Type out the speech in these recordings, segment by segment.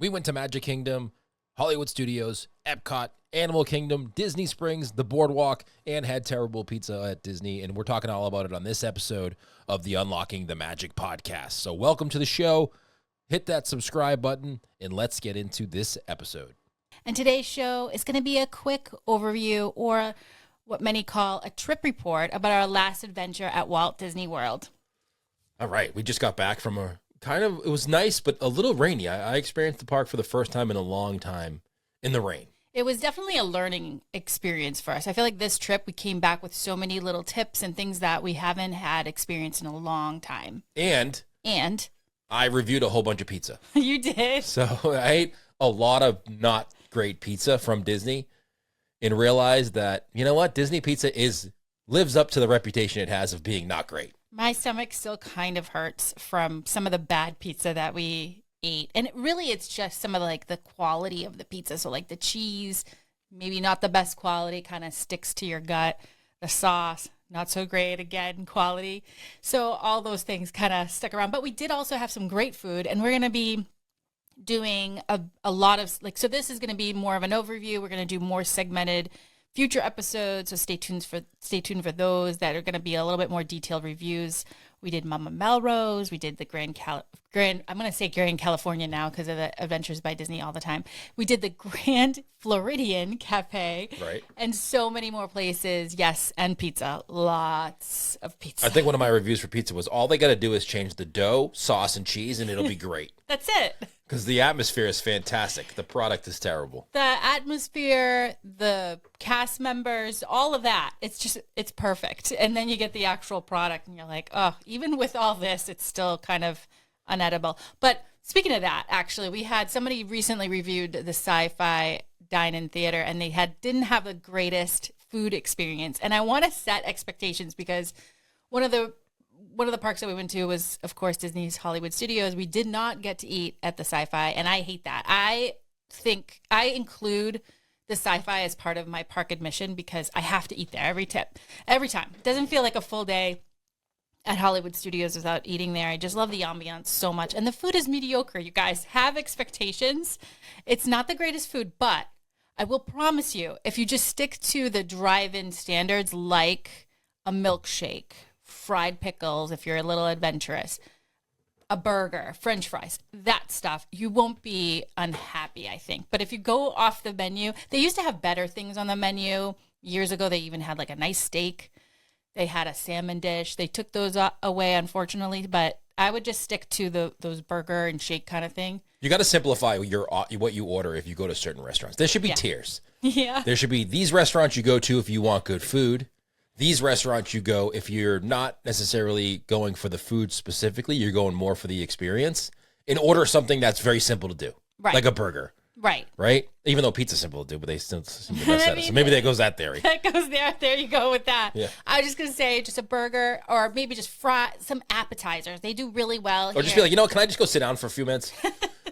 We went to Magic Kingdom, Hollywood Studios, Epcot, Animal Kingdom, Disney Springs, the Boardwalk, and had terrible pizza at Disney. And we're talking all about it on this episode of the Unlocking the Magic podcast. So welcome to the show. Hit that subscribe button, and let's get into this episode. And today's show is going to be a quick overview, or what many call a trip report, about our last adventure at Walt Disney World. All right. We just got back from it was nice, but a little rainy. I experienced the park for the first time in a long time in the rain. It was definitely a learning experience for us. I feel like this trip, we came back with so many little tips and things that we haven't had experience in a long time. And I reviewed a whole bunch of pizza. You did? So I ate a lot of not great pizza from Disney and realized that, you know what? Disney pizza lives up to the reputation it has of being not great. My stomach still kind of hurts from some of the bad pizza that we ate. And it's just some of the quality of the pizza. So like the cheese, maybe not the best quality, kind of sticks to your gut. The sauce, not so great, again, quality. So all those things kind of stuck around. But we did also have some great food, and we're going to be doing a lot of, so this is going to be more of an overview. We're going to do more segmented future episodes, so stay tuned for those that are going to be a little bit more detailed reviews. We did Mama Melrose. We did the I'm going to say Grand California now because of the Adventures by Disney all the time. We did the Grand Floridian Cafe. Right. And so many more places. Yes, and pizza. Lots of pizza. I think one of my reviews for pizza was all they got to do is change the dough, sauce, and cheese, and it'll be great. That's it. Because the atmosphere is fantastic. The product is terrible. The atmosphere, the cast members, all of that. It's perfect. And then you get the actual product and you're like, oh, even with all this, it's still kind of unedible. But speaking of that, actually, we had somebody recently reviewed the Sci-Fi Dine-In Theater, and they didn't have the greatest food experience. And I want to set expectations because one of the parks that we went to was, of course, Disney's Hollywood Studios. We did not get to eat at the Sci-Fi, and I hate that. I think I include the Sci-Fi as part of my park admission because I have to eat there every time. It doesn't feel like a full day at Hollywood Studios without eating there. I just love the ambiance so much. And the food is mediocre, you guys. Have expectations. It's not the greatest food, but I will promise you, if you just stick to the drive-in standards like a milkshake, fried pickles, if you're a little adventurous, a burger, French fries, that stuff, you won't be unhappy, I think. But if you go off the menu, they used to have better things on the menu. Years ago, they even had a nice steak. They had a salmon dish. They took those away, unfortunately, but I would just stick to those burger and shake kind of thing. You got to simplify what you order if you go to certain restaurants. There should be tiers. Yeah. There should be these restaurants you go to if you want good food. These restaurants you go if you're not necessarily going for the food specifically, you're going more for the experience, and order something that's very simple to do, right? Like a burger. Right? Even though pizza's simple to do, but they still seem to mess that up. So maybe that goes that theory. That goes there. There you go with that. Yeah. I was just going to say just a burger, or maybe just some appetizers. They do really well Or just be like, can I just go sit down for a few minutes?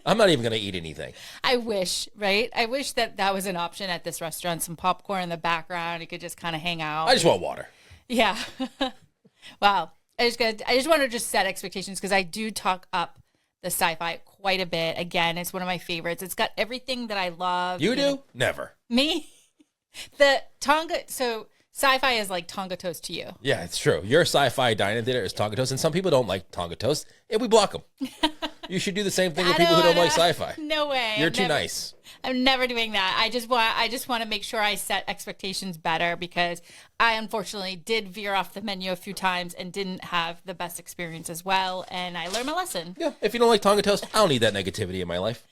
I'm not even going to eat anything. I wish, right? I wish that was an option at this restaurant. Some popcorn in the background. You could just kind of hang out. I just want water. Yeah. Wow. I just want to set expectations because I do talk up the Sci-Fi quite a bit. Again, it's one of my favorites. It's got everything that I love. You do? Never. Me? The Tonga, so Sci-Fi is like Tonga toast to you. Yeah, it's true. Your Sci-Fi Dine-In Theater is Tonga toast, and some people don't like Tonga toast, and we block them. You should do the same thing with people who don't like Sci-Fi. No way. You're too nice. I'm never doing that. I just want to make sure I set expectations better because I unfortunately did veer off the menu a few times and didn't have the best experience as well, and I learned my lesson. Yeah, if you don't like Tonga toast, I don't need that negativity in my life.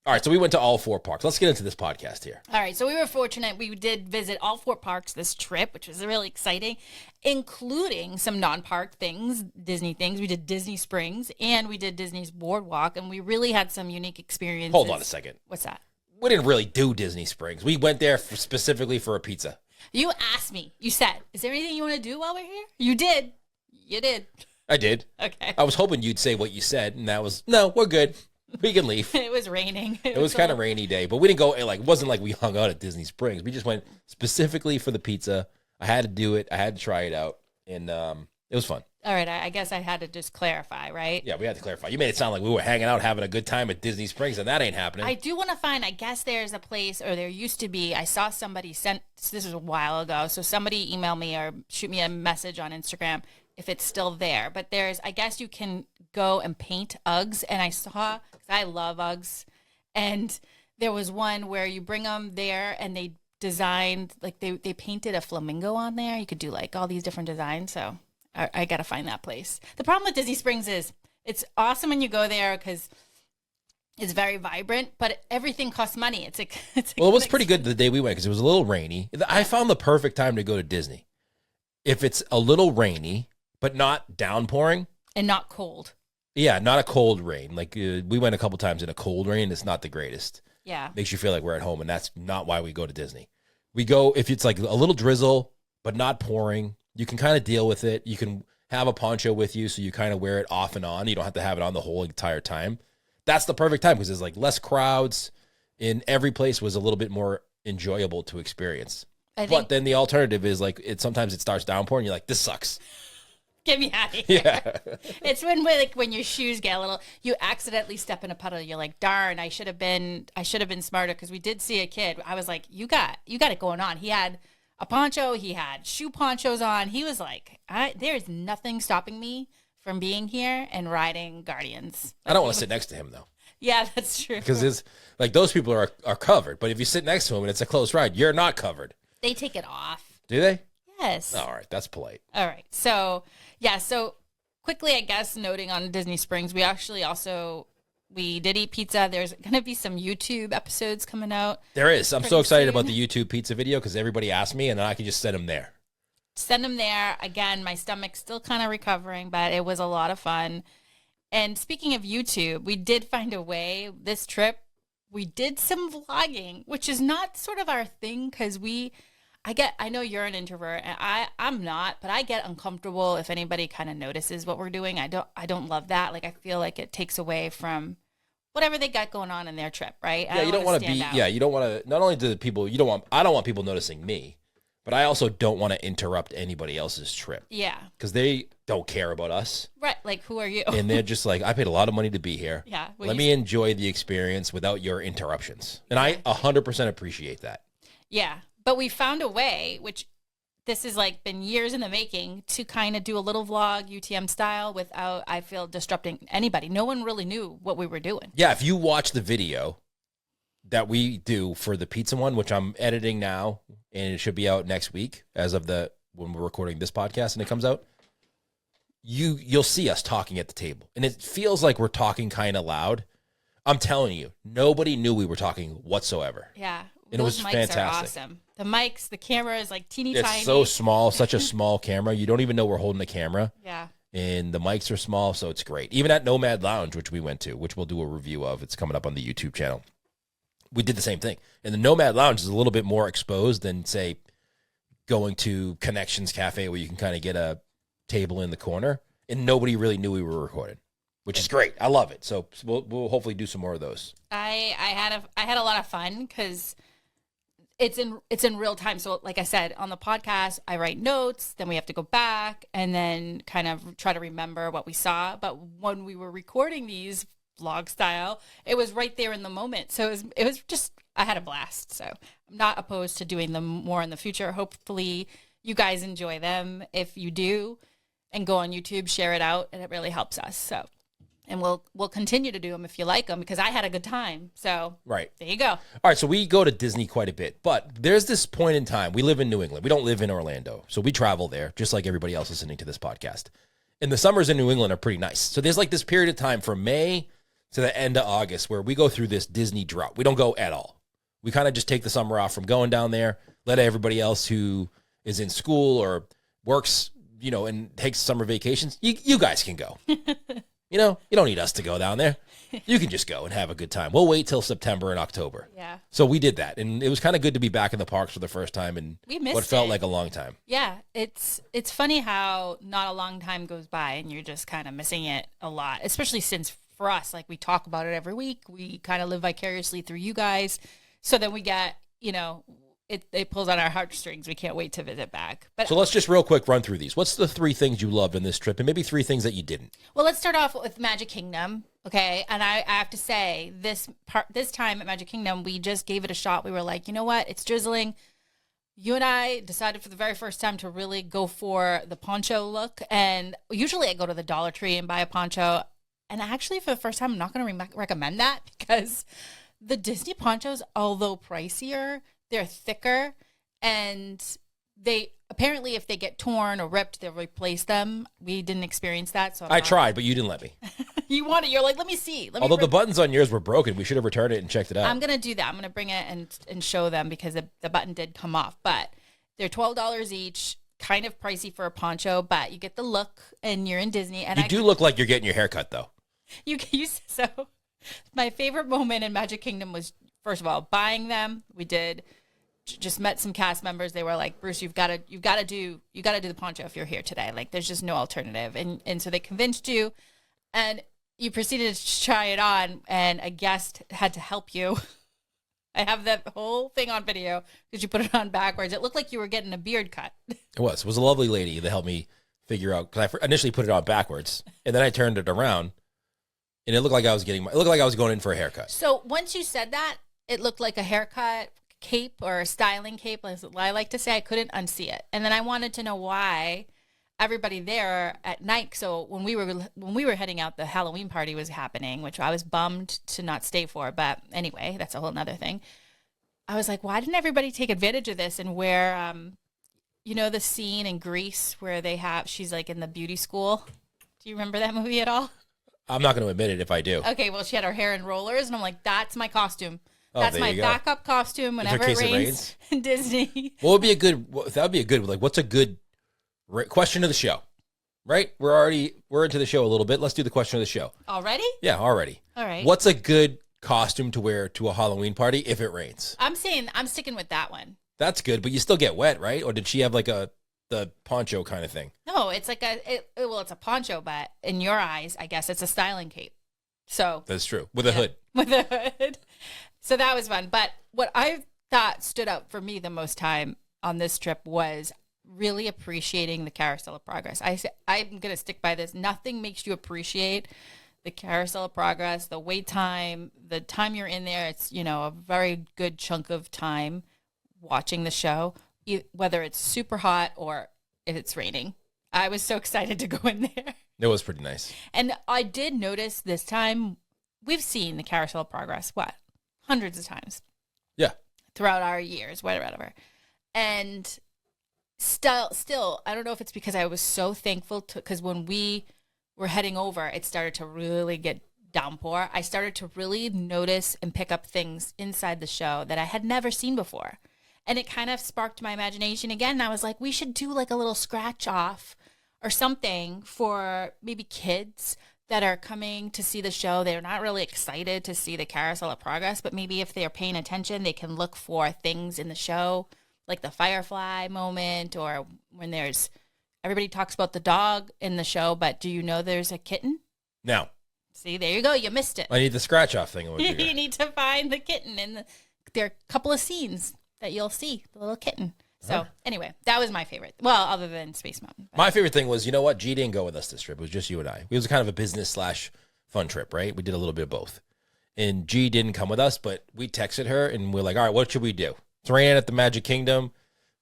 All right, so we went to all 4 parks. Let's get into this podcast here. All right, so we were fortunate. We did visit all 4 parks this trip, which was really exciting, including some non-park things, Disney things. We did Disney Springs, and we did Disney's Boardwalk, and we really had some unique experiences. Hold on a second. What's that? We didn't really do Disney Springs. We went there specifically for a pizza. You asked me. You said, is there anything you want to do while we're here? You did. You did. I did. Okay. I was hoping you'd say what you said, and that was, no, we're good. We can leave. It was raining. It was kind of rainy day, but we didn't go, it wasn't like we hung out at Disney Springs. We just went specifically for the pizza. I had to do it. I had to try it out, and it was fun. All right, I guess I had to just clarify, right? Yeah, we had to clarify. You made it sound like we were hanging out having a good time at Disney Springs, and that ain't happening. I do want to find, I guess there's a place, or there used to be, I saw somebody sent, this was a while ago, so somebody email me or shoot me a message on Instagram if it's still there. But there's, I guess you can go and paint Uggs, and I saw, because I love Uggs, and there was one where you bring them there, and they designed, like they painted a flamingo on there. You could do like all these different designs, so I got to find that place. The problem with Disney Springs is it's awesome when you go there because it's very vibrant, but everything costs money. Well, it was pretty good the day we went because it was a little rainy. I found the perfect time to go to Disney. If it's a little rainy, but not downpouring. And not cold. Yeah, not a cold rain. Like we went a couple times in a cold rain. It's not the greatest. Yeah. Makes you feel like we're at home, and that's not why we go to Disney. We go if it's like a little drizzle, but not pouring. You can kind of deal with it. You can have a poncho with you, so you kind of wear it off and on. You don't have to have it on the whole entire time. That's the perfect time because there's like less crowds, and every place was a little bit more enjoyable to experience. But then the alternative is like sometimes it starts downpouring. You're like, this sucks. Get me out of here. Yeah. It's when your shoes get a little, you accidentally step in a puddle. You're like, darn, I should have been smarter because we did see a kid. I was like, you got it going on. He had a poncho. He had shoe ponchos on. He was like, there's nothing stopping me from being here and riding Guardians. I don't want to sit next to him though. Yeah, that's true. Because it's like those people are covered. But if you sit next to him and it's a close ride, you're not covered. They take it off. Do they? Yes. All right. That's polite. All right. So, yeah. So quickly, I guess, noting on Disney Springs, we actually we did eat pizza. There's going to be some YouTube episodes coming out. There is. I'm so excited about the YouTube pizza video because everybody asked me and then I can just send them there. Send them there. Again, my stomach's still kind of recovering, but it was a lot of fun. And speaking of YouTube, we did find a way this trip. We did some vlogging, which is not sort of our thing because I know you're an introvert and I'm not, but I get uncomfortable if anybody kind of notices what we're doing. I don't love that. Like I feel like it takes away from whatever they got going on in their trip, right? Yeah, you don't want to be. Yeah, you don't want to. Not only do the people I don't want people noticing me, but I also don't want to interrupt anybody else's trip. Yeah, because they don't care about us. Right? Like, who are you? And they're just like, I paid a lot of money to be here. Yeah. Let me enjoy the experience without your interruptions, and I 100% appreciate that. Yeah. But we found a way, which this has like been years in the making, to kind of do a little vlog UTM style without, I feel, disrupting anybody. No one really knew what we were doing. Yeah, if you watch the video that we do for the pizza one, which I'm editing now, and it should be out next week as of when we're recording this podcast and it comes out, you'll see us talking at the table. And it feels like we're talking kind of loud. I'm telling you, nobody knew we were talking whatsoever. Yeah. And those it was mics fantastic. are awesome. The mics, the camera is like teeny tiny. It's so small, such a small camera. You don't even know we're holding the camera. Yeah. And the mics are small, so it's great. Even at Nomad Lounge, which we went to, which we'll do a review of. It's coming up on the YouTube channel. We did the same thing. And the Nomad Lounge is a little bit more exposed than, say, going to Connections Cafe where you can kind of get a table in the corner. And nobody really knew we were recording, which is great. I love it. So we'll hopefully do some more of those. I had a lot of fun because it's in real time. So like I said, on the podcast, I write notes, then we have to go back and then kind of try to remember what we saw. But when we were recording these vlog style, it was right there in the moment. So it was just, I had a blast. So I'm not opposed to doing them more in the future. Hopefully you guys enjoy them. If you do, and go on YouTube, share it out, and it really helps us. So, and we'll continue to do them if you like them because I had a good time. So, right. There you go. All right, so we go to Disney quite a bit, but there's this point in time. We live in New England. We don't live in Orlando, so we travel there, just like everybody else listening to this podcast. And the summers in New England are pretty nice. So there's like this period of time from May to the end of August where we go through this Disney drought. We don't go at all. We kind of just take the summer off from going down there, let everybody else who is in school or works, and takes summer vacations. You guys can go. You don't need us to go down there. You can just go and have a good time. We'll wait till September and October. Yeah. So we did that, and it was kind of good to be back in the parks for the first time in what felt like a long time. Yeah, it's funny how not a long time goes by and you're just kind of missing it a lot, especially since for us, like we talk about it every week. We kind of live vicariously through you guys. So then we get, it pulls on our heartstrings. We can't wait to visit back. But So let's just real quick run through these. What's the 3 things you loved in this trip, and maybe 3 things that you didn't? well, let's start off with Magic Kingdom, okay? And I have to say, this time at Magic Kingdom, we just gave it a shot. We were like, you know what? It's drizzling. You and I decided for the very first time to really go for the poncho look. And usually I go to the Dollar Tree and buy a poncho. And actually, for the first time, I'm not going to recommend that because the Disney ponchos, although pricier, they're thicker, and they apparently, if they get torn or ripped, they'll replace them. We didn't experience that, so I tried, but you didn't let me. You want it? You're like, let me see. Although the buttons on yours were broken, we should have returned it and checked it out. I'm gonna do that. I'm gonna bring it and show them because the button did come off, but they're $12 each. Kind of pricey for a poncho, but you get the look, and you're in Disney. And you do look like you're getting your hair cut, though. So my favorite moment in Magic Kingdom was, first of all, buying them. We did. Just met some cast members. They were like, Bruce, you've got to do the poncho if you're here today. Like, there's just no alternative. And so they convinced you, and you proceeded to try it on, and a guest had to help you. I have that whole thing on video because you put it on backwards. It looked like you were getting a beard cut. It was a lovely lady that helped me figure out, because I initially put it on backwards, and then I turned it around, and it looked like I was going in for a haircut. So once you said that, it looked like a haircut cape or a styling cape, as I like to say. I couldn't unsee it. And then I wanted to know why everybody there at night. So when we were heading out, the Halloween party was happening, which I was bummed to not stay for. But anyway, that's a whole nother thing. I was like, why didn't everybody take advantage of this and wear, the scene in Greece where she's like in the beauty school. Do you remember that movie at all? I'm not going to admit it if I do. Okay, well, she had her hair in rollers, and I'm like, that's my costume. Oh, that's my backup costume whenever it rains in Disney. What would be what's a good question of the show? Right? We're into the show a little bit. Let's do the question of the show. Already? Yeah, already. All right. What's a good costume to wear to a Halloween party if it rains? I'm sticking with that one. That's good, but you still get wet, right? Or did she have like the poncho kind of thing? No, it's like it's a poncho, but in your eyes, I guess it's a styling cape. So that's true. With a hood. With a hood. So that was fun. But what I thought stood out for me the most time on this trip was really appreciating the Carousel of Progress. I'm going to stick by this. Nothing makes you appreciate the Carousel of Progress, the wait time, the time you're in there. It's, a very good chunk of time watching the show, whether it's super hot or if it's raining. I was so excited to go in there. It was pretty nice. And I did notice this time, we've seen the Carousel of Progress, hundreds of times. Yeah. Throughout our years, whatever. And still, I don't know if it's because I was so thankful because when we were heading over, it started to really get downpour. I started to really notice and pick up things inside the show that I had never seen before. And it kind of sparked my imagination again. And I was like, we should do like a little scratch off or something for maybe kids that are coming to see the show. They're not really excited to see the Carousel of Progress, but maybe if they're paying attention, they can look for things in the show, like the Firefly moment, or when everybody talks about the dog in the show, but do you know there's a kitten? No. See, there you go. You missed it. I need the scratch off thing. You need to find the kitten, and there are a couple of scenes that you'll see the little kitten. So anyway, that was my favorite. Well, other than Space Mountain. My favorite thing was, you know what? G didn't go with us this trip. It was just you and I. It was kind of a business / fun trip, right? We did a little bit of both. And G didn't come with us, but we texted her and we're like, all right, what should we do? It's raining at the Magic Kingdom.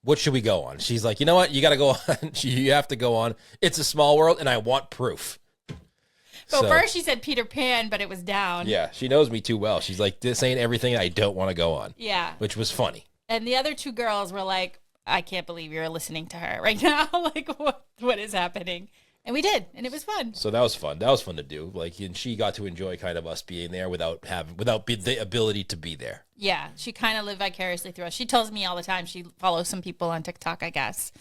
What should we go on? She's like, you know what? You got to go on. You have to go on. It's a Small World and I want proof. So first she said Peter Pan, but it was down. Yeah, she knows me too well. She's like, this ain't everything I don't want to go on. Yeah. Which was funny. And the other two girls were like, I can't believe you're listening to her right now. Like, what is happening? And we did, and it was fun. So that was fun. That was fun to do. Like, and she got to enjoy kind of us being there without the ability to be there. Yeah, she kind of lived vicariously through us. She tells me all the time. She follows some people on TikTok, I guess,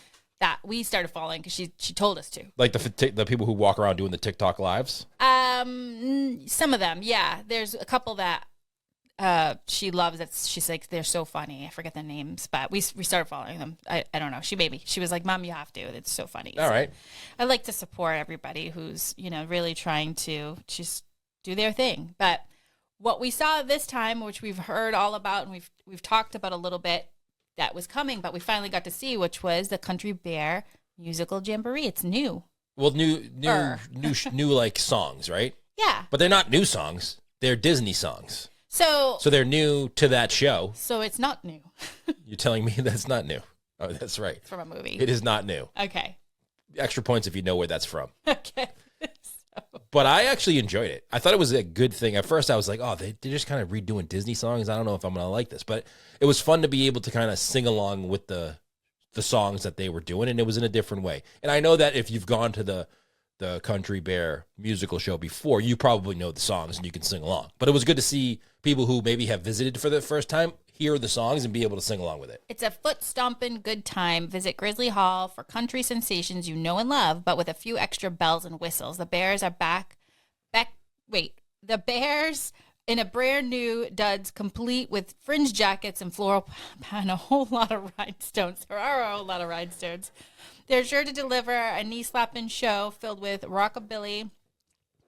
that we started following because she told us to. Like the people who walk around doing the TikTok lives. Some of them, yeah. There's a couple that she loves. She's like, they're so funny. I forget their names, but we started following them. I don't know. She was like, Mom, you have to. It's so funny. All right. I like to support everybody who's, really trying to just do their thing. But what we saw this time, which we've heard all about and we've talked about a little bit, that was coming, but we finally got to see, which was the Country Bear musical jamboree. It's new. Well, new like songs, right? Yeah. But they're not new songs. They're Disney songs. So they're new to that show. So it's not new. You're telling me that's not new. Oh, that's right. From a movie. It is not new. Okay. Extra points if you know where that's from. Okay. But I actually enjoyed it. I thought it was a good thing. At first, I was like, oh, they're just kind of redoing Disney songs. I don't know if I'm going to like this. But it was fun to be able to kind of sing along with the songs that they were doing, and it was in a different way. And I know that if you've gone to the Country Bear musical show before, you probably know the songs and you can sing along. But it was good to see people who maybe have visited for the first time hear the songs and be able to sing along with it. It's a foot-stomping good time. Visit Grizzly Hall for country sensations you know and love, but with a few extra bells and whistles. The Bears are back. The Bears in a brand new duds, complete with fringe jackets and floral and a whole lot of rhinestones. There are a whole lot of rhinestones. They're sure to deliver a knee-slapping show filled with rockabilly,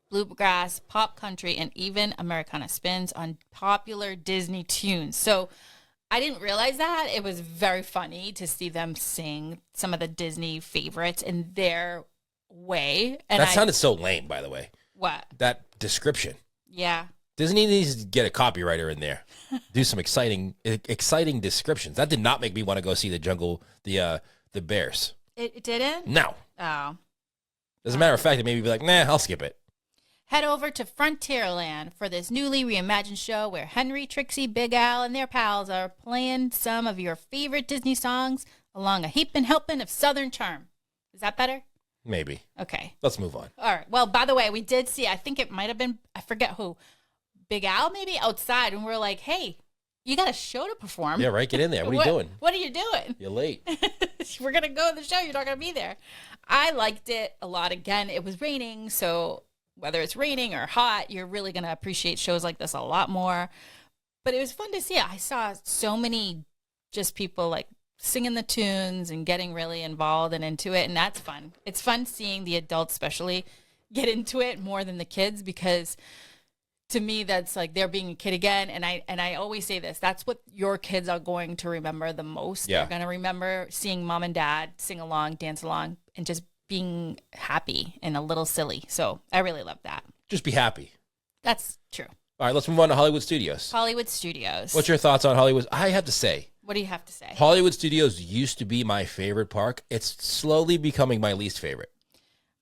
bluegrass, pop country, and even Americana spins on popular Disney tunes. So I didn't realize that. It was very funny to see them sing some of the Disney favorites in their way. And that sounded so lame, by the way. What? That description. Yeah. Disney needs to get a copywriter in there. Do some exciting descriptions. That did not make me want to go see the Bears. It didn't? No. Oh. As a matter of fact, it made me be like, nah, I'll skip it. Head over to Frontierland for this newly reimagined show where Henry, Trixie, Big Al, and their pals are playing some of your favorite Disney songs along a heaping helping of Southern charm. Is that better? Maybe. Okay. Let's move on. All right. Well, by the way, we did see, I think it might have been, I forget who, Big Al maybe outside, and we're like, hey, you got a show to perform. Yeah, right. Get in there. What are you doing? What are you doing? You're late. We're going to go to the show. You're not going to be there. I liked it a lot. Again, it was raining, so whether it's raining or hot, you're really going to appreciate shows like this a lot more. But it was fun to see. I saw so many just people like singing the tunes and getting really involved and into it, and that's fun. It's fun seeing the adults especially get into it more than the kids, because to me that's like they're being a kid again. And I always say this, that's what your kids are going to remember the most. Yeah. They're going to remember seeing mom and dad sing along, dance along, and just being happy and a little silly. So I really love that. Just be happy. That's true. All right, let's move on to Hollywood Studios. Hollywood Studios. What's your thoughts on Hollywood? I have to say, what do you have to say? Hollywood Studios used to be my favorite park. It's slowly becoming my least favorite.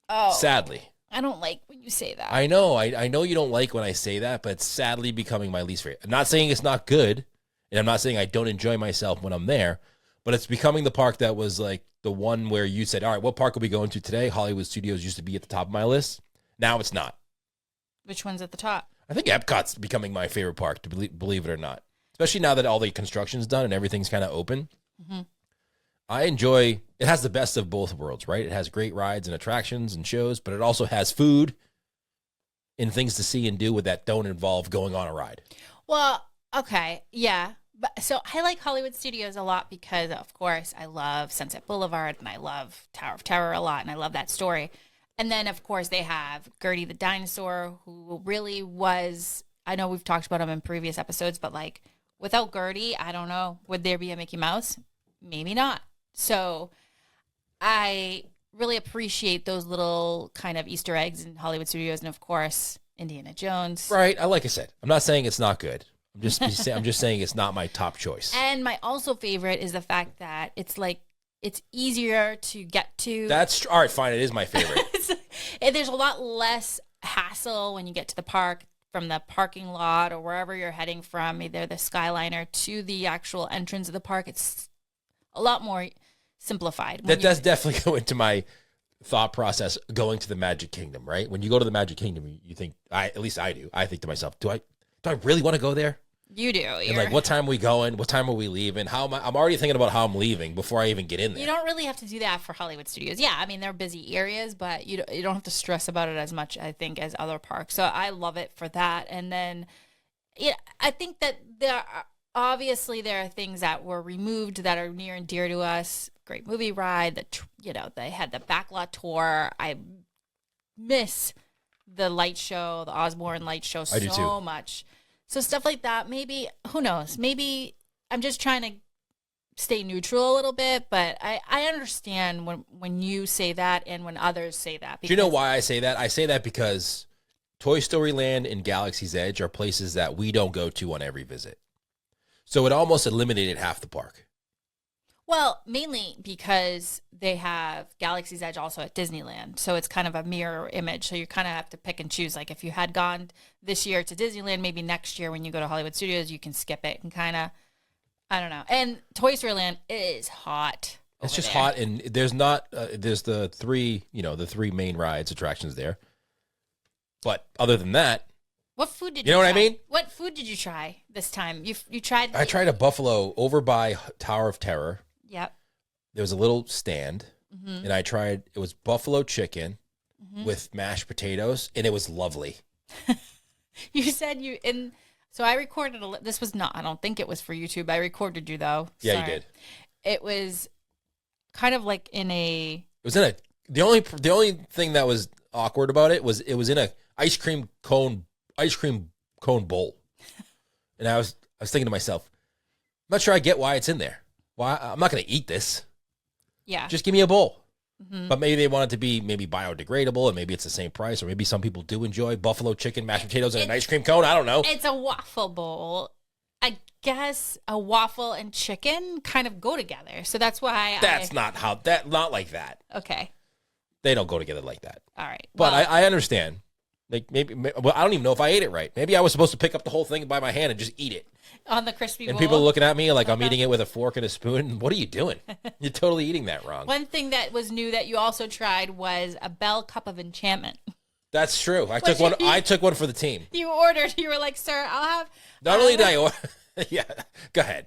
Oh, sadly. I don't like when you say that. I know. I know you don't like when I say that, but it's sadly becoming my least favorite. I'm not saying it's not good, and I'm not saying I don't enjoy myself when I'm there, but it's becoming the park that was like the one where you said, all right, what park are we going to today? Hollywood Studios used to be at the top of my list. Now it's not. Which one's at the top? I think Epcot's becoming my favorite park, to believe it or not. Especially now that all the construction's done and everything's kind of open. Mm-hmm. I enjoy, it has the best of both worlds, right? It has great rides and attractions and shows, but it also has food and things to see and do with that don't involve going on a ride. Well, okay, yeah. But so I like Hollywood Studios a lot because, of course, I love Sunset Boulevard and I love Tower of Terror a lot, and I love that story. And then, of course, they have Gertie the dinosaur, who really was, I know we've talked about him in previous episodes, but like without Gertie, I don't know, would there be a Mickey Mouse? Maybe not. So I really appreciate those little kind of Easter eggs in Hollywood Studios, and of course, Indiana Jones. Right. Like I said, I'm not saying it's not good. I'm just saying it's not my top choice. And my also favorite is the fact that it's like it's easier to get to. That's all right. Fine. It is my favorite. There's a lot less hassle when you get to the park from the parking lot or wherever you're heading from, either the Skyliner to the actual entrance of the park. It's a lot more simplified. That does definitely go into my thought process going to the Magic Kingdom, right? When you go to the Magic Kingdom, you think, at least I do. I think to myself, do I really want to go there? You do. And like, what time are we going? What time are we leaving? I'm already thinking about how I'm leaving before I even get in there. You don't really have to do that for Hollywood Studios. Yeah, I mean, they're busy areas, but you don't have to stress about it as much, I think, as other parks. So I love it for that. And then, yeah, I think that there are things that were removed that are near and dear to us. Great movie ride. They had the backlot tour. I miss the light show, the Osborne light show, so much. So stuff like that, maybe, who knows? Maybe I'm just trying to stay neutral a little bit, but I understand when you say that and when others say that. Do you know why I say that? I say that because Toy Story Land and Galaxy's Edge are places that we don't go to on every visit. So it almost eliminated half the park. Well, mainly because they have Galaxy's Edge also at Disneyland. So it's kind of a mirror image. So you kind of have to pick and choose. Like if you had gone this year to Disneyland, maybe next year when you go to Hollywood Studios, you can skip it and kind of, I don't know. And Toy Story Land is hot. It's just there. hot, and there's not, there's the three main rides, attractions there. But other than that, what food did you know what try? I mean? What food did you try this time? You tried? I tried a buffalo over by Tower of Terror. Yep. There was a little stand, and I tried, it was buffalo chicken with mashed potatoes, and it was lovely. You said so I recorded this was not, I don't think it was for YouTube. I recorded you though. Yeah, Sorry. you did. It was kind of like the only thing that was awkward about it was in a ice cream cone bowl. And I was thinking to myself, I'm not sure I get why it's in there. Why I'm not going to eat this. Yeah. Just give me a bowl. But maybe they want it to be maybe biodegradable, and maybe it's the same price, or maybe some people do enjoy buffalo chicken, mashed potatoes, and an ice cream cone. I don't know. It's a waffle bowl. I guess a waffle and chicken kind of go together. So that's why not like that. Okay. They don't go together like that. All right. But I understand. Like maybe I don't even know if I ate it right. Maybe I was supposed to pick up the whole thing by my hand and just eat it. On the crispy bowl. And people looking at me like I'm eating it with a fork and a spoon. What are you doing? You're totally eating that wrong. One thing that was new that you also tried was a Bell Cup of Enchantment. That's true. I took one for the team. You ordered. You were like, "Sir, I'll have." Not only did I order. Yeah, go ahead.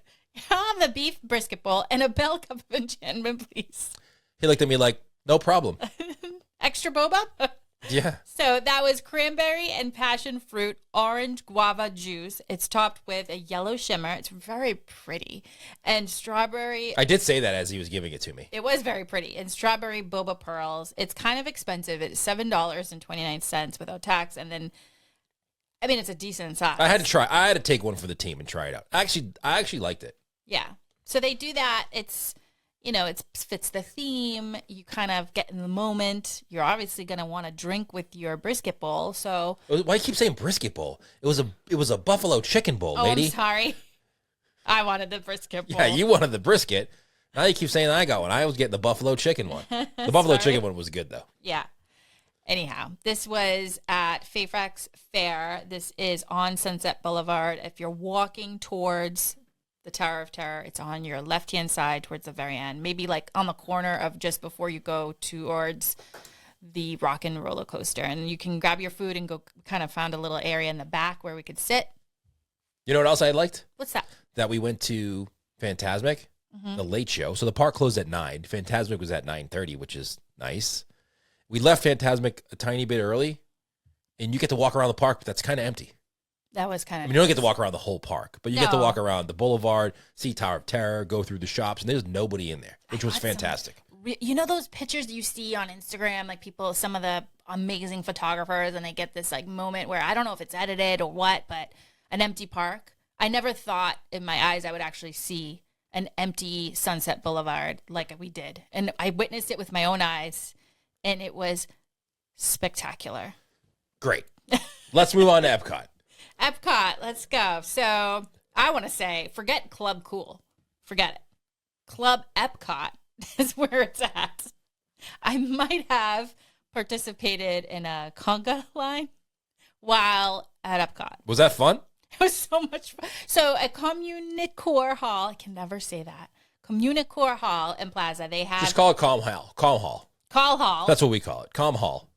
I'll have the beef brisket bowl and a Bell Cup of Enchantment, please. He looked at me like, "No problem." Extra boba. Yeah. So that was cranberry and passion fruit orange guava juice. It's topped with a yellow shimmer. It's very pretty. And strawberry. I did say that as he was giving it to me. It was very pretty. And strawberry boba pearls. It's kind of expensive. It's $7.29 without tax. And then, I mean, it's a decent size. I had to take one for the team and try it out. I actually liked it. Yeah. So they do that. It's, it fits the theme. You kind of get in the moment. You're obviously going to want to drink with your brisket bowl. So why do you keep saying brisket bowl? It was a buffalo chicken bowl, lady. I'm sorry. I wanted the brisket bowl. Yeah, you wanted the brisket. Now you keep saying I got one. I was getting the buffalo chicken one. The buffalo chicken one was good though. Yeah. Anyhow, this was at Fairfax Fair. This is on Sunset Boulevard. If you're walking towards the Tower of Terror, it's on your left-hand side towards the very end, maybe like on the corner of just before you go towards the rock and roller coaster. And you can grab your food and go kind of found a little area in the back where we could sit. You know what else I liked? What's that? That we went to Fantasmic, the late show. So the park closed at 9. Fantasmic was at 9:30, which is nice. We left Fantasmic a tiny bit early, and you get to walk around the park, but that's kind of empty. That was kind of. I mean, you don't get to walk around the whole park, but you get to No. walk around the boulevard, see Tower of Terror, go through the shops, and there's nobody in there, which was fantastic. You know those pictures that you see on Instagram, like some of the amazing photographers, and they get this like moment where I don't know if it's edited or what, but an empty park. I never thought in my eyes I would actually see an empty Sunset Boulevard like we did. And I witnessed it with my own eyes, and it was spectacular. Great. Let's move on to Epcot. Epcot, let's go. So I want to say, forget Club Cool. Forget it. Club Epcot is where it's at. I might have participated in a conga line while at Epcot. Was that fun? It was so much fun. So at Communicore Hall, I can never say that. Communicore Hall in Plaza, they have... Just call it Calm Hall. Calm Hall. Call Hall. That's what we call it. Calm Hall.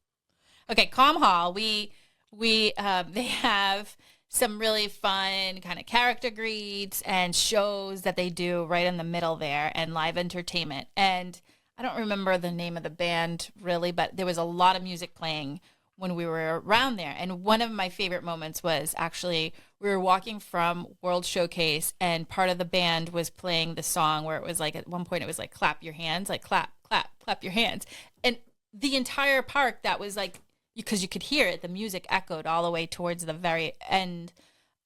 Okay, Calm Hall. They have some really fun kind of character greets and shows that they do right in the middle there, and live entertainment. And I don't remember the name of the band really, but there was a lot of music playing when we were around there. And one of my favorite moments was actually we were walking from World Showcase, and part of the band was playing the song where it was like, at one point it was like, clap your hands, like clap, clap, clap your hands. And the entire park, that was like, because you could hear it, the music echoed all the way towards the very end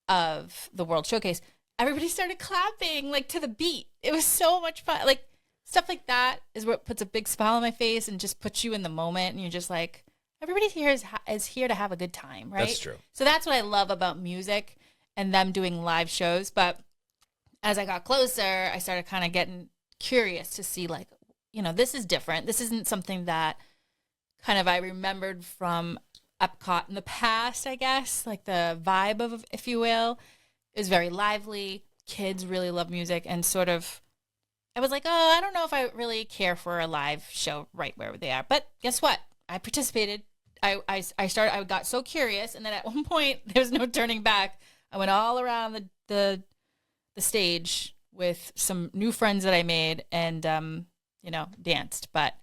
of the World Showcase. everybody started clapping like to the beat. It was so much fun. Like stuff like that is what puts a big smile on my face and just puts you in the moment. And you're just like, everybody here is here to have a good time, right? That's true. So that's what I love about music and them doing live shows. But as I got closer, I started kind of getting curious to see like, this is different. This isn't something that kind of I remembered from Epcot in the past, I guess, like the vibe of, if you will, is very lively. Kids really love music, and sort of, I was like, oh, I don't know if I really care for a live show right where they are. But guess what? I participated. I got so curious, and then at one point there was no turning back. I went all around the stage with some new friends that I made, and danced. But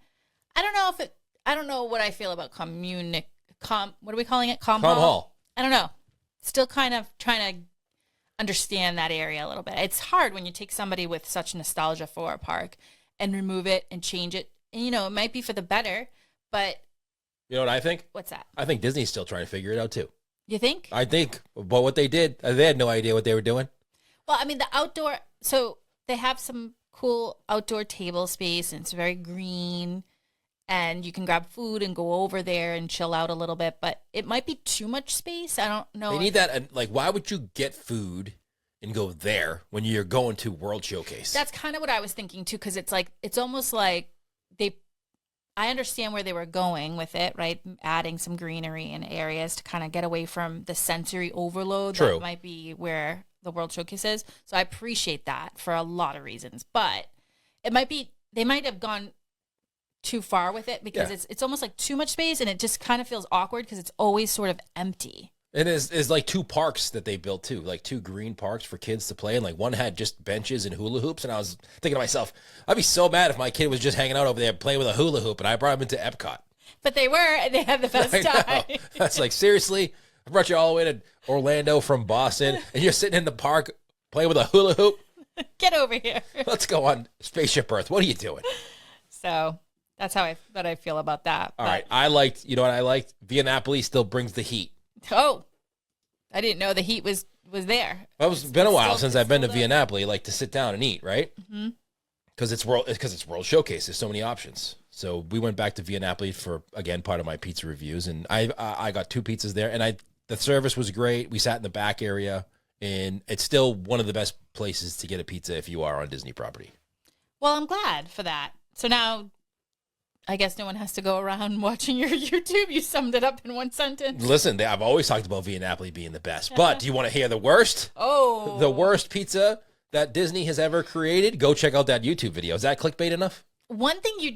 I don't know what I feel about what are we calling it? Comm Hall? I don't know. Still kind of trying to understand that area a little bit. It's hard when you take somebody with such nostalgia for a park and remove it and change it. And, it might be for the better, but... You know what I think? What's that? I think Disney's still trying to figure it out, too. You think? I think. But what they did, they had no idea what they were doing. Well, I mean, the outdoor... So they have some cool outdoor table space, and it's very green, and you can grab food and go over there and chill out a little bit, but it might be too much space. I don't know. They need that. And like, why would you get food and go there when you're going to World Showcase? That's kind of what I was thinking too, because it's almost like I understand where they were going with it, right? Adding some greenery in areas to kind of get away from the sensory overload. True. That might be where the World Showcase is. So I appreciate that for a lot of reasons, but they might have gone too far with it, because it's almost like too much space, and it just kind of feels awkward because it's always sort of empty. It is like two parks that they built too, like two green parks for kids to play in. Like one had just benches and hula hoops, and I was thinking to myself, I'd be so mad if my kid was just hanging out over there playing with a hula hoop, and I brought him into Epcot. But they had the best time. That's like, seriously, I brought you all the way to Orlando from Boston, and you're sitting in the park playing with a hula hoop? Get over here. Let's go on Spaceship Earth. What are you doing? So that's how I feel about that. All right. I liked Via Napoli still brings the heat. Oh, I didn't know the heat was there. Well, it's been a while since I've been to Via Napoli, like to sit down and eat, right? Mm-hmm. Because it's World Showcase. There's so many options. So we went back to Via Napoli for, again, part of my pizza reviews, and I got 2 pizzas there, and the service was great. We sat in the back area, and it's still one of the best places to get a pizza if you are on Disney property. Well, I'm glad for that. So now I guess no one has to go around watching your YouTube. You summed it up in one sentence. Listen, I've always talked about Via Napoli being the best, but do you want to hear the worst? Oh. The worst pizza that Disney has ever created? Go check out that YouTube video. Is that clickbait enough? One thing you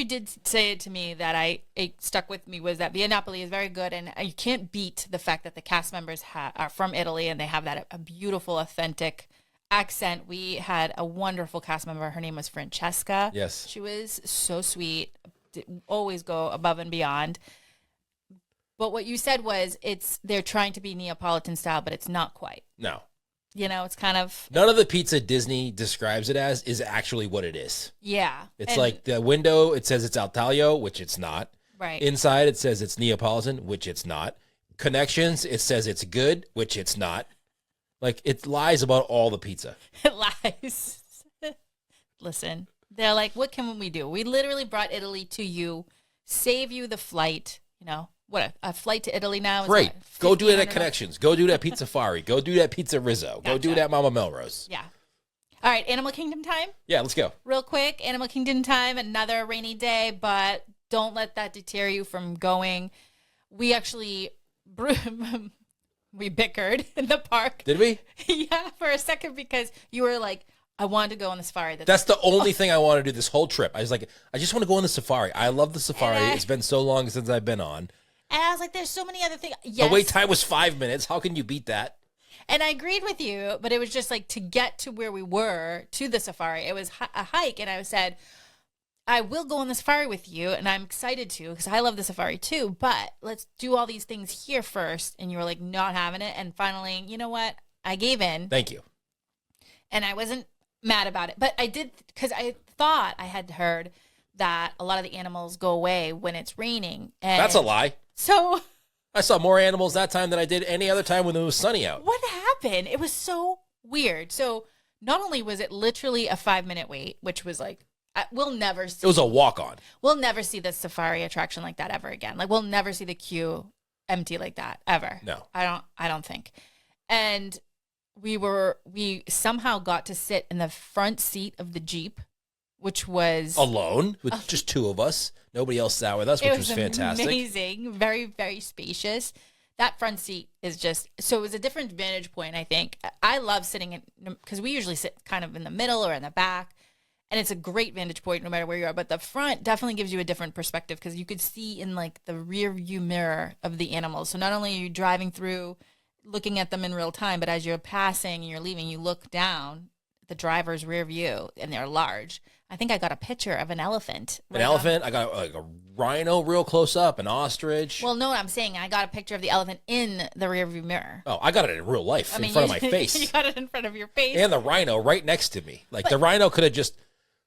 did say to me that it stuck with me was that Via Napoli is very good, and you can't beat the fact that the cast members are from Italy, and they have a beautiful, authentic accent. We had a wonderful cast member. Her name was Francesca. Yes. She was so sweet. Always go above and beyond. But what you said was they're trying to be Neapolitan style, but it's not quite. No. It's kind of... None of the pizza Disney describes it as is actually what it is. Yeah. It's like the window, it says it's Al Taglio, which it's not. Right. Inside, it says it's Neapolitan, which it's not. Connections, it says it's good, which it's not. Like, it lies about all the pizza. It lies. Listen, they're like, what can we do? We literally brought Italy to you, save you the flight. What, a flight to Italy now? Great. Go do it at Connections. Go do that Pizza Fari. Go do that Pizza Rizzo. Go do that Mama Melrose. Yeah. All right, Animal Kingdom time? Yeah, let's go. Real quick, Animal Kingdom time, another rainy day, but don't let that deter you from going. We actually... We bickered in the park. Did we? Yeah, for a second, because you were like, I wanted to go on the safari. That's the only thing I want to do this whole trip. I was like, I just want to go on the safari. I love the safari. It's been so long since I've been on. And I was like, there's so many other things. Yes. The wait time was 5 minutes. How can you beat that? And I agreed with you, but it was just like to get to where we were, to the safari, it was a hike. And I said, I will go on the safari with you, and I'm excited to, because I love the safari too, but let's do all these things here first. And you were like, not having it. And finally, you know what? I gave in. Thank you. And I wasn't mad about it, but I did, because I thought I had heard that a lot of the animals go away when it's raining. And that's a lie. So I saw more animals that time than I did any other time when it was sunny out. What happened? It was so weird. So not only was it literally a 5-minute wait, which was like, we'll never see. It was a walk-on. We'll never see the safari attraction like that ever again. Like we'll never see the queue empty like that ever. No. I don't think. And we somehow got to sit in the front seat of the Jeep, which was alone with just two of us. Nobody else sat with us, which was fantastic. Amazing. Very, very spacious. That front seat is just, so it was a different vantage point, I think. I love sitting in, because we usually sit kind of in the middle or in the back, and it's a great vantage point no matter where you are. But the front definitely gives you a different perspective because you could see in like the rear view mirror of the animals. So not only are you driving through, looking at them in real time, but as you're passing and you're leaving, you look down at the driver's rear view, and they're large. I think I got a picture of an elephant. An elephant? I got like a rhino real close up, an ostrich. Well, no, I'm saying I got a picture of the elephant in the rearview mirror. Oh, I got it in real life, in front of my face. You got it in front of your face. And the rhino right next to me. Like the rhino could have just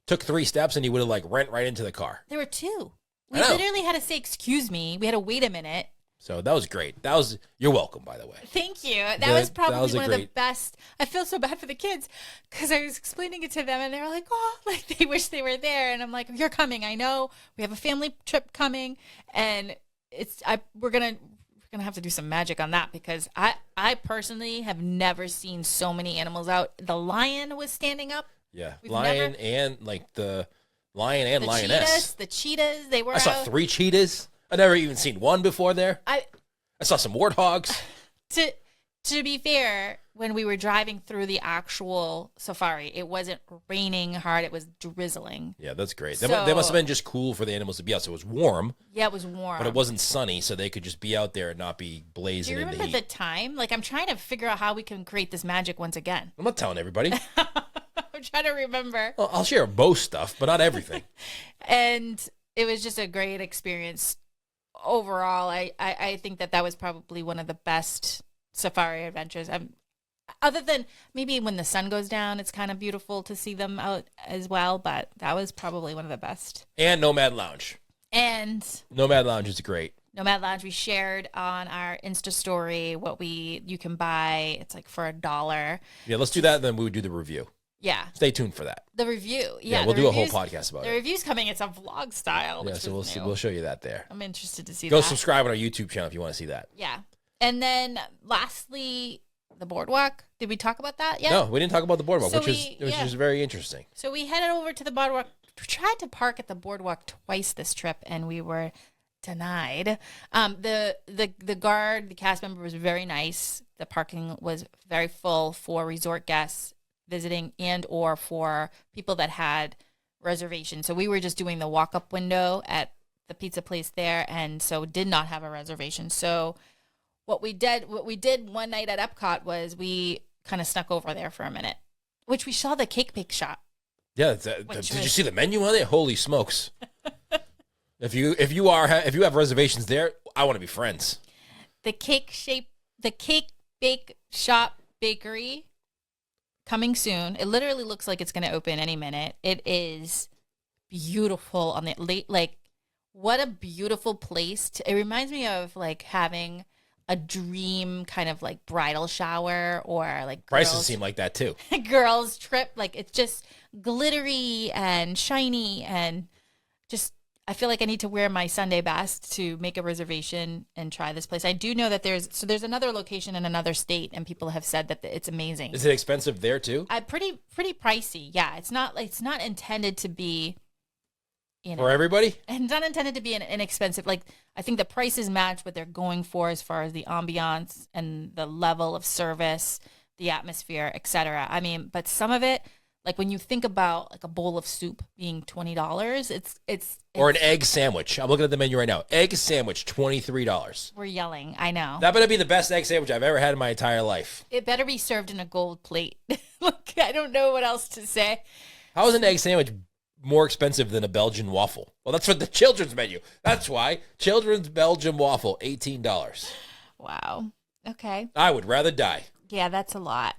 took 3 steps and he would have like rent right into the car. There were 2. We literally had to say, excuse me. We had to wait a minute. So that was great. You're welcome, by the way. Thank you. That was probably one of the best. I feel so bad for the kids because I was explaining it to them and they were like, oh, like they wish they were there. And I'm like, you're coming. I know we have a family trip coming, and we're going to have to do some magic on that because I personally have never seen so many animals out. The lion was standing up. Yeah. And the lion and lioness. The cheetahs, they were I saw 3 cheetahs. I've never even seen one before there. I saw some warthogs. To be fair, when we were driving through the actual safari, it wasn't raining hard. It was drizzling. Yeah, that's great. They must have been just cool for the animals to be out. So it was warm. Yeah, it was warm. But it wasn't sunny, so they could just be out there and not be blazing in the heat. Do you remember the time? Like, I'm trying to figure out how we can create this magic once again. I'm not telling everybody. I'm trying to remember. Well, I'll share most stuff, but not everything. And it was just a great experience. Overall, I think that was probably one of the best safari adventures. Other than maybe when the sun goes down, it's kind of beautiful to see them out as well. But that was probably one of the best. And Nomad Lounge. And Nomad Lounge is great. Nomad Lounge, we shared on our Insta story what you can buy. It's like for $1. Yeah, let's do that, and then we would do the review. Yeah. Stay tuned for that. The review. Yeah, we'll do a whole podcast about it. The review's coming. It's a vlog style. Yeah, so we'll show you that there. I'm interested to see Go subscribe on our YouTube channel if you want to see that. Yeah. And then lastly, the Boardwalk. Did we talk about that yet? No, we didn't talk about the Boardwalk, which is very interesting. So we headed over to the Boardwalk. We tried to park at the Boardwalk twice this trip, and we were denied. The guard, the cast member was very nice. The parking was very full for resort guests visiting and or for people that had reservations. So we were just doing the walk-up window at the pizza place there, and so did not have a reservation. So what we did one night at Epcot was we kind of snuck over there for a minute, which we saw the cake bake shop. Yeah, did you see the menu on there? Holy smokes! If you have reservations there, I want to be friends. The cake bake shop bakery coming soon. It literally looks like it's going to open any minute. It is beautiful on the late, like what a beautiful place. It reminds me of like having a dream kind of like bridal shower or like prices seem like that too. Girls trip. Like it's just glittery and shiny and just, I feel like I need to wear my Sunday best to make a reservation and try this place. I do know that there's another location in another state, and people have said that it's amazing. Is it expensive there too? Pretty pricey. Yeah, it's not intended to be, for everybody. And it's not intended to be an inexpensive. Like I think the prices match what they're going for as far as the ambiance and the level of service, the atmosphere, etc. I mean, but some of it. Like when you think about like a bowl of soup being $20, it's or an egg sandwich. I'm looking at the menu right now. Egg sandwich, $23. We're yelling. I know. That better be the best egg sandwich I've ever had in my entire life. It better be served in a gold plate. Look, I don't know what else to say. How is an egg sandwich more expensive than a Belgian waffle? Well, that's for the children's menu. That's why. Children's Belgian waffle, $18. Wow. Okay. I would rather die. Yeah, that's a lot.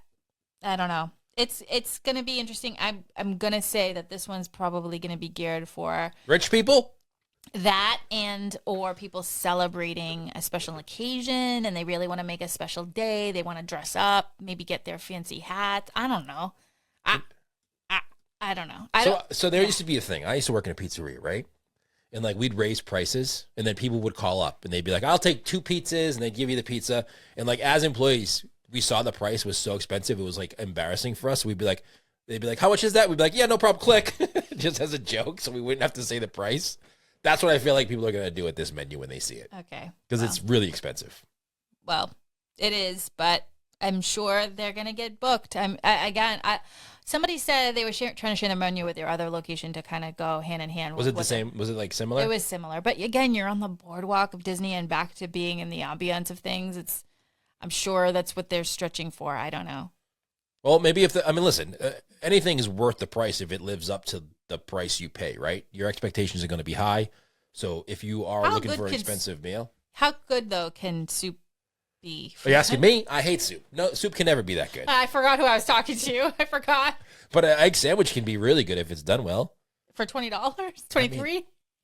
I don't know. It's going to be interesting. I'm going to say that this one's probably going to be geared for rich people. That and or people celebrating a special occasion and they really want to make a special day. They want to dress up, maybe get their fancy hat. I don't know. I don't know. So there used to be a thing. I used to work in a pizzeria, right? And like we'd raise prices, and then people would call up, and they'd be like, "I'll take 2 pizzas," and they'd give you the pizza. And like as employees, we saw the price was so expensive, it was like embarrassing for us. We'd be like, they'd be like, "How much is that?" We'd be like, "Yeah, no problem, click," just as a joke, so we wouldn't have to say the price. That's what I feel like people are gonna do at this menu when they see it, Okay. because it's really expensive. Well, it is, but I'm sure they're gonna get booked. Somebody said they were trying to share the menu with their other location to kind of go hand in hand. Was it the same? Was it like similar? It was similar, but again, you're on the boardwalk of Disney and back to being in the ambiance of things. I'm sure that's what they're stretching for. I don't know. Well, maybe listen, anything is worth the price if it lives up to the price you pay, right? Your expectations are going to be high. So if you are looking for an expensive meal. How good, though, can soup be? Are you asking me? I hate soup. No, soup can never be that good. I forgot who I was talking to. I forgot. But an egg sandwich can be really good if it's done well. For $20? $23?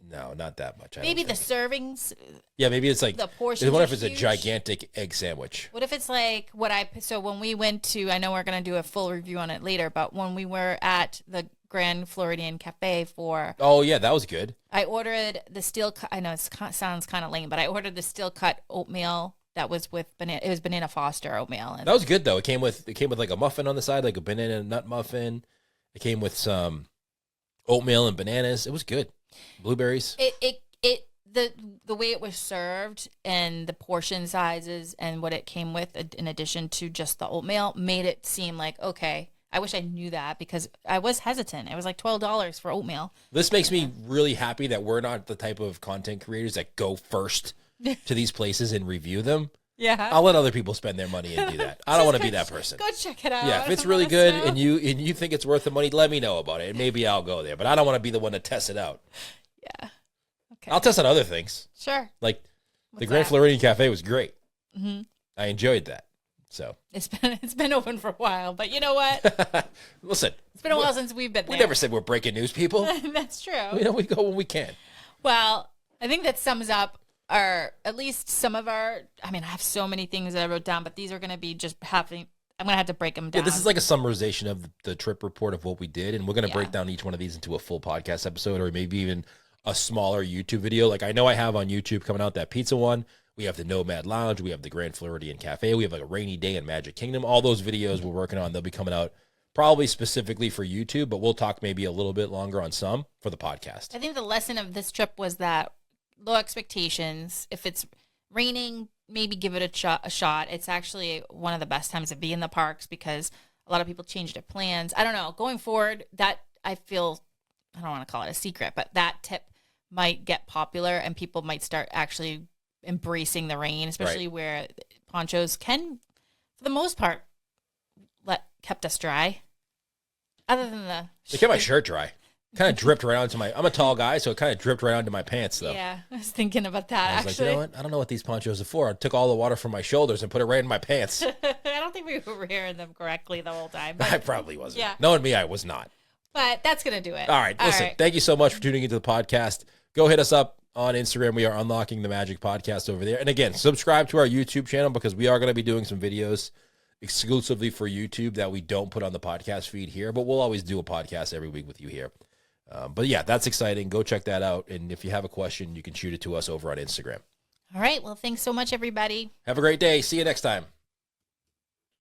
No, not that much. Maybe the servings. Yeah, maybe it's like the portions. What if it's huge? a gigantic egg sandwich? What if it's like so when we went to, I know we're going to do a full review on it later, but when we were at the Grand Floridian Cafe Oh, yeah, that was good. I ordered the steel cut. I know it sounds kind of lame, but I ordered the steel cut oatmeal that was with banana. It was Banana Foster oatmeal. And that was good though. It came with like a muffin on the side, like a banana nut muffin. It came with some oatmeal and bananas. It was good. Blueberries. The way it was served and the portion sizes and what it came with in addition to just the oatmeal made it seem like, okay, I wish I knew that because I was hesitant. It was like $12 for oatmeal. This makes me really happy that we're not the type of content creators that go first to these places and review them. Yeah. I'll let other people spend their money and do that. I don't want to be that person. Go check it out. Yeah, if it's really good and you think it's worth the money, let me know about it. And maybe I'll go there. But I don't want to be the one to test it out. Yeah. Okay. I'll test out other things. Sure. Like the Grand Floridian Cafe was great. Mm-hmm. I enjoyed that. So it's been open for a while, but you know what? Listen, it's been a while since we've been there. We never said we're breaking news, people. That's true. We go when we can. Well, I think that sums up at least some of our. I mean, I have so many things that I wrote down, but these are going to be just having. I'm going to have to break them down. Yeah, this is like a summarization of the trip report of what we did, and we're going to break down each one of these into a full podcast episode, or maybe even a smaller YouTube video. Like I know I have on YouTube coming out that pizza one. We have the Nomad Lounge. We have the Grand Floridian Cafe. We have like a rainy day in Magic Kingdom. All those videos we're working on, they'll be coming out probably specifically for YouTube, but we'll talk maybe a little bit longer on some for the podcast. I think the lesson of this trip was that low expectations. If it's raining, maybe give it a shot. It's actually one of the best times to be in the parks because a lot of people change their plans. I don't know. Going forward, that I feel, I don't want to call it a secret, but that tip might get popular and people might start actually embracing the rain, especially where ponchos can, for the most part, kept us dry. Other than they kept my shirt dry. Kind of dripped right onto I'm a tall guy, so it kind of dripped right onto my pants, though. Yeah, I was thinking about that, I was like, you know what? I don't know what these ponchos are for. I took all the water from my shoulders and put it right in my pants. I don't think we were wearing them correctly the whole time. But I probably wasn't. Yeah. Knowing me, I was not. But that's going to do it. All right. Listen, thank you so much for tuning into the podcast. Go hit us up on Instagram. We are Unlocking the Magic Podcast over there. And again, subscribe to our YouTube channel because we are going to be doing some videos exclusively for YouTube that we don't put on the podcast feed here, but we'll always do a podcast every week with you here. But yeah, that's exciting. Go check that out. And if you have a question, you can shoot it to us over on Instagram. All right. Well, thanks so much, everybody. Have a great day. See you next time.